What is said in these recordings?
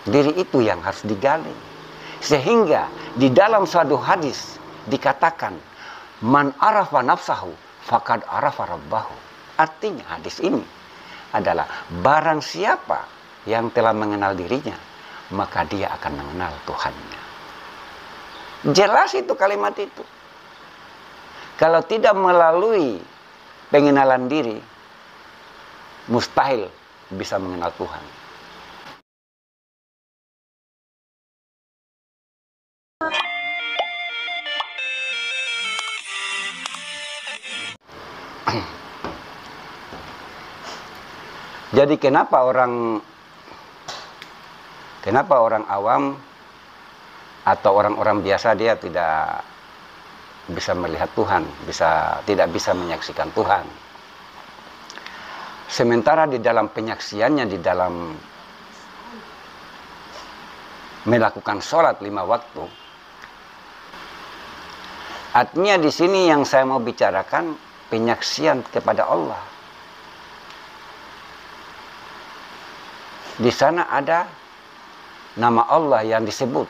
Diri itu yang harus digali. Sehingga di dalam suatu hadis dikatakan, man arafa nafsahu faqad arafa rabbahu. Artinya hadis ini adalah barang siapa yang telah mengenal dirinya, maka dia akan mengenal Tuhannya. Jelas itu kalimat itu. Kalau tidak melalui pengenalan diri, mustahil bisa mengenal Tuhan. Jadi kenapa orang awam atau orang-orang biasa dia tidak bisa melihat Tuhan, tidak bisa menyaksikan Tuhan. Sementara di dalam penyaksiannya, di dalam melakukan sholat 5 waktu, artinya di sini yang saya mau bicarakan penyaksian kepada Allah. Di sana ada nama Allah yang disebut,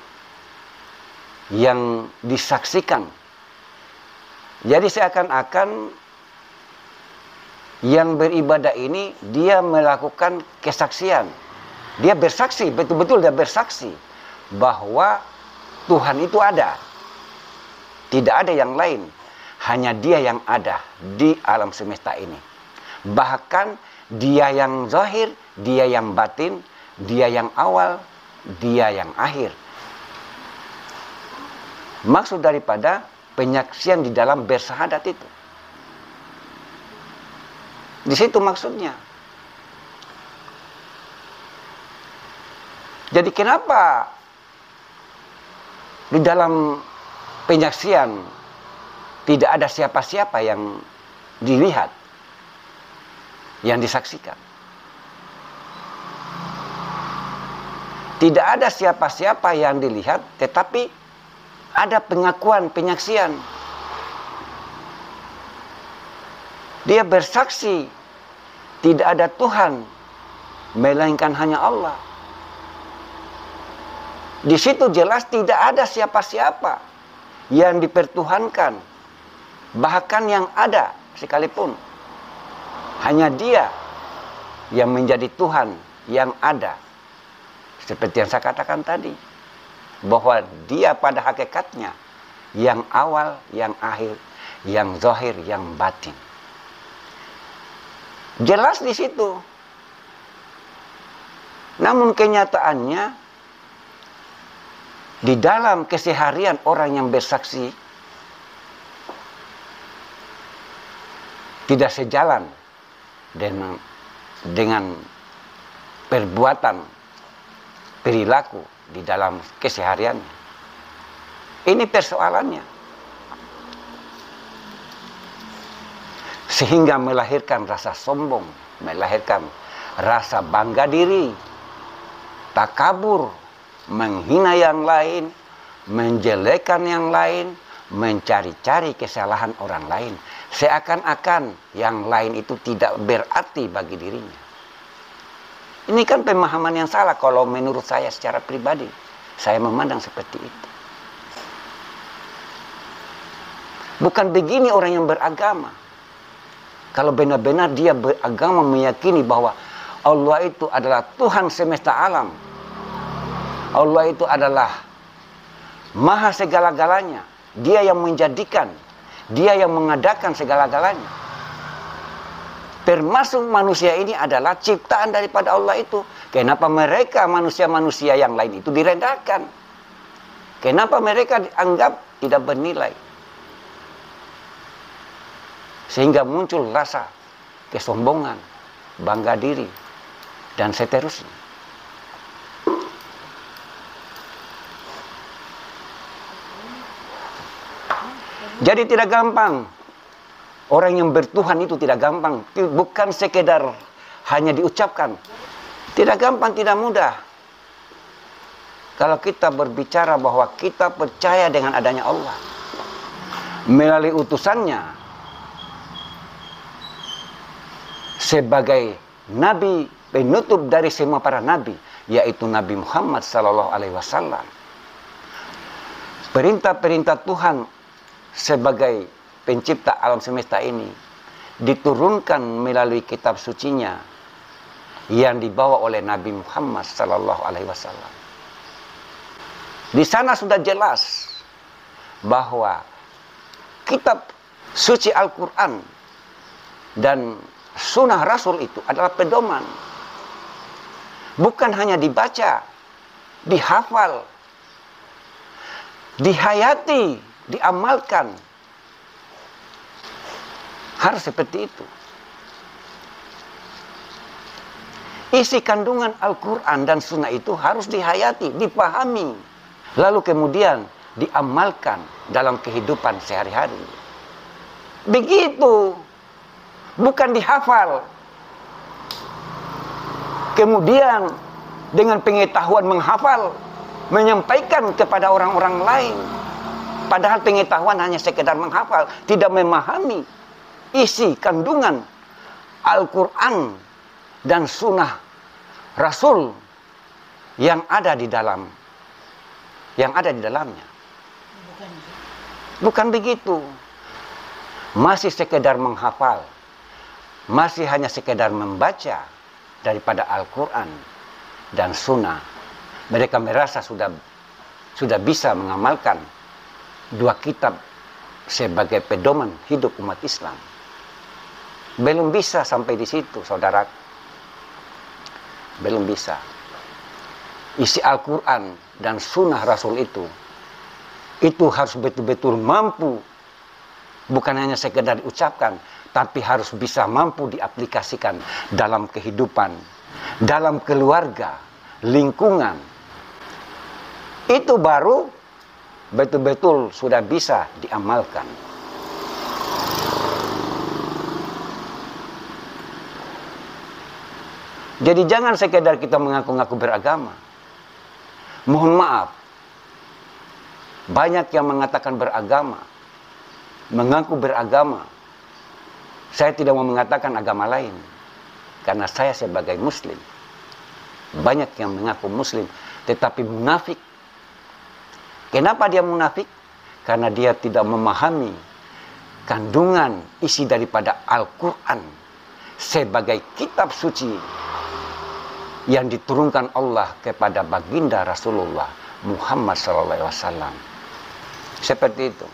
yang disaksikan. Jadi seakan-akan yang beribadah ini dia melakukan kesaksian. Dia bersaksi, betul-betul dia bersaksi bahwa Tuhan itu ada. Tidak ada yang lain, hanya Dia yang ada di alam semesta ini. Bahkan Dia yang zahir, Dia yang batin, Dia yang awal, Dia yang akhir. Maksud daripada penyaksian di dalam bersahadat itu, di situ maksudnya. Jadi kenapa di dalam penyaksian tidak ada siapa-siapa yang dilihat, yang disaksikan? Tidak ada siapa-siapa yang dilihat, tetapi ada pengakuan, penyaksian. Dia bersaksi tidak ada Tuhan melainkan hanya Allah. Di situ jelas tidak ada siapa-siapa yang dipertuhankan, bahkan yang ada sekalipun hanya Dia yang menjadi Tuhan yang ada. Seperti yang saya katakan tadi, bahwa Dia pada hakikatnya yang awal, yang akhir, yang zahir, yang batin. Jelas di situ. Namun kenyataannya di dalam keseharian orang yang bersaksi tidak sejalan dengan perbuatan, perilaku di dalam kesehariannya. Ini persoalannya. Sehingga melahirkan rasa sombong, melahirkan rasa bangga diri, takabur, menghina yang lain, menjelekkan yang lain, mencari-cari kesalahan orang lain. Seakan-akan yang lain itu tidak berarti bagi dirinya. Ini kan pemahaman yang salah kalau menurut saya secara pribadi. Saya memandang seperti itu. Bukan begini orang yang beragama. Kalau benar-benar dia beragama meyakini bahwa Allah itu adalah Tuhan semesta alam. Allah itu adalah maha segala-galanya. Dia yang menjadikan, Dia yang mengadakan segala-galanya. Termasuk manusia ini adalah ciptaan daripada Allah itu. Kenapa mereka manusia-manusia yang lain itu direndahkan? Kenapa mereka dianggap tidak bernilai? Sehingga muncul rasa kesombongan, bangga diri, dan seterusnya. Jadi tidak gampang. Orang yang bertuhan itu tidak gampang. Bukan sekedar hanya diucapkan. Tidak gampang, tidak mudah. Kalau kita berbicara bahwa kita percaya dengan adanya Allah, melalui utusannya sebagai nabi penutup dari semua para nabi, yaitu Nabi Muhammad sallallahu alaihi wasallam. Perintah-perintah Tuhan sebagai pencipta alam semesta ini diturunkan melalui kitab sucinya yang dibawa oleh Nabi Muhammad sallallahu alaihi wasallam. Di sana sudah jelas bahwa kitab suci Al-Quran dan sunnah Rasul itu adalah pedoman. Bukan hanya dibaca, dihafal, dihayati, diamalkan. Harus seperti itu. Isi kandungan Al-Quran dan sunnah itu harus dihayati, dipahami. Lalu kemudian diamalkan dalam kehidupan sehari-hari. Begitu. Bukan dihafal. Kemudian dengan pengetahuan menghafal, menyampaikan kepada orang-orang lain. Padahal pengetahuan hanya sekedar menghafal, tidak memahami isi kandungan Al-Quran dan sunnah Rasul yang ada di dalamnya. Bukan begitu. Masih sekedar menghafal, masih hanya sekedar membaca daripada Al-Quran dan sunnah. Mereka merasa sudah bisa mengamalkan dua kitab sebagai pedoman hidup umat Islam. Belum bisa sampai di situ, saudara. Belum bisa. Isi Al-Quran dan sunnah Rasul itu harus betul-betul mampu, bukan hanya sekedar diucapkan, tapi harus bisa mampu diaplikasikan dalam kehidupan, dalam keluarga, lingkungan. Itu baru betul-betul sudah bisa diamalkan. Jadi jangan sekedar kita mengaku-ngaku beragama. Mohon maaf, banyak yang mengatakan beragama, mengaku beragama. Saya tidak mau mengatakan agama lain, karena saya sebagai muslim. Banyak yang mengaku muslim, tetapi munafik. Kenapa dia munafik? Karena dia tidak memahami kandungan isi daripada Al-Quran sebagai kitab suci yang diturunkan Allah kepada baginda Rasulullah Muhammad SAW. Seperti itu.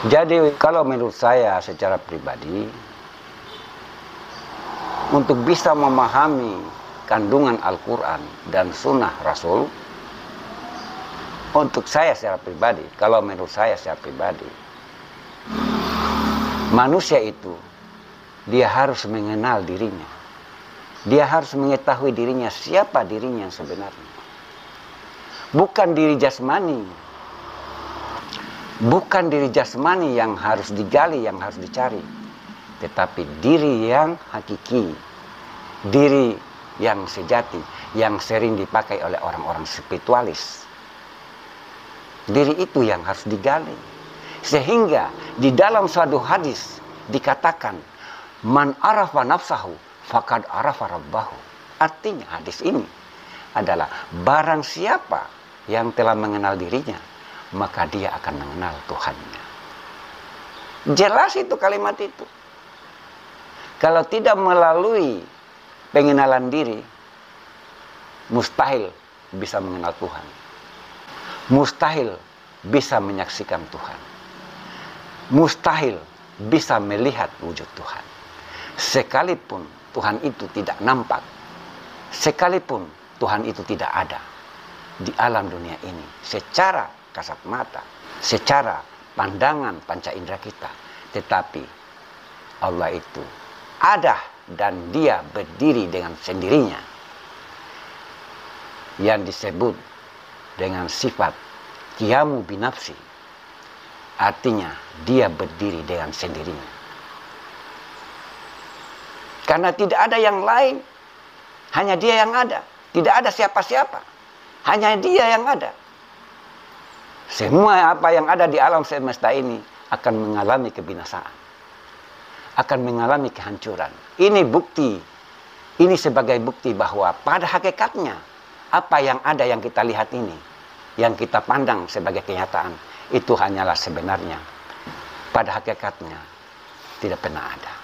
Jadi kalau menurut saya secara pribadi, untuk bisa memahami kandungan Al-Quran dan sunnah Rasul, untuk saya secara pribadi, kalau menurut saya secara pribadi, manusia itu, dia harus mengenal dirinya. Dia harus mengetahui dirinya, siapa dirinya yang sebenarnya. Bukan diri jasmani. Bukan diri jasmani yang harus digali, yang harus dicari. Tetapi diri yang hakiki. Diri yang sejati. Yang sering dipakai oleh orang-orang spiritualis. Diri itu yang harus digali. Sehingga di dalam suatu hadis dikatakan, Man arafa nafsahu faqad arafa rabbahu. Artinya hadis ini adalah barang siapa yang telah mengenal dirinya, maka dia akan mengenal Tuhannya. Jelas itu kalimat itu. Kalau tidak melalui pengenalan diri, mustahil bisa mengenal Tuhan. Mustahil bisa menyaksikan Tuhan. Mustahil bisa melihat wujud Tuhan. Sekalipun Tuhan itu tidak nampak, sekalipun Tuhan itu tidak ada di alam dunia ini secara kasat mata, secara pandangan panca indera kita, tetapi Allah itu ada dan dia berdiri dengan sendirinya, yang disebut dengan sifat qiyamu binafsi, artinya dia berdiri dengan sendirinya. Karena tidak ada yang lain. Hanya dia yang ada. Tidak ada siapa-siapa. Hanya dia yang ada. Semua apa yang ada di alam semesta ini akan mengalami kebinasaan. Akan mengalami kehancuran. Ini bukti. Ini sebagai bukti bahwa pada hakikatnya apa yang ada yang kita lihat ini, yang kita pandang sebagai kenyataan, itu hanyalah sebenarnya. Pada hakikatnya tidak pernah ada.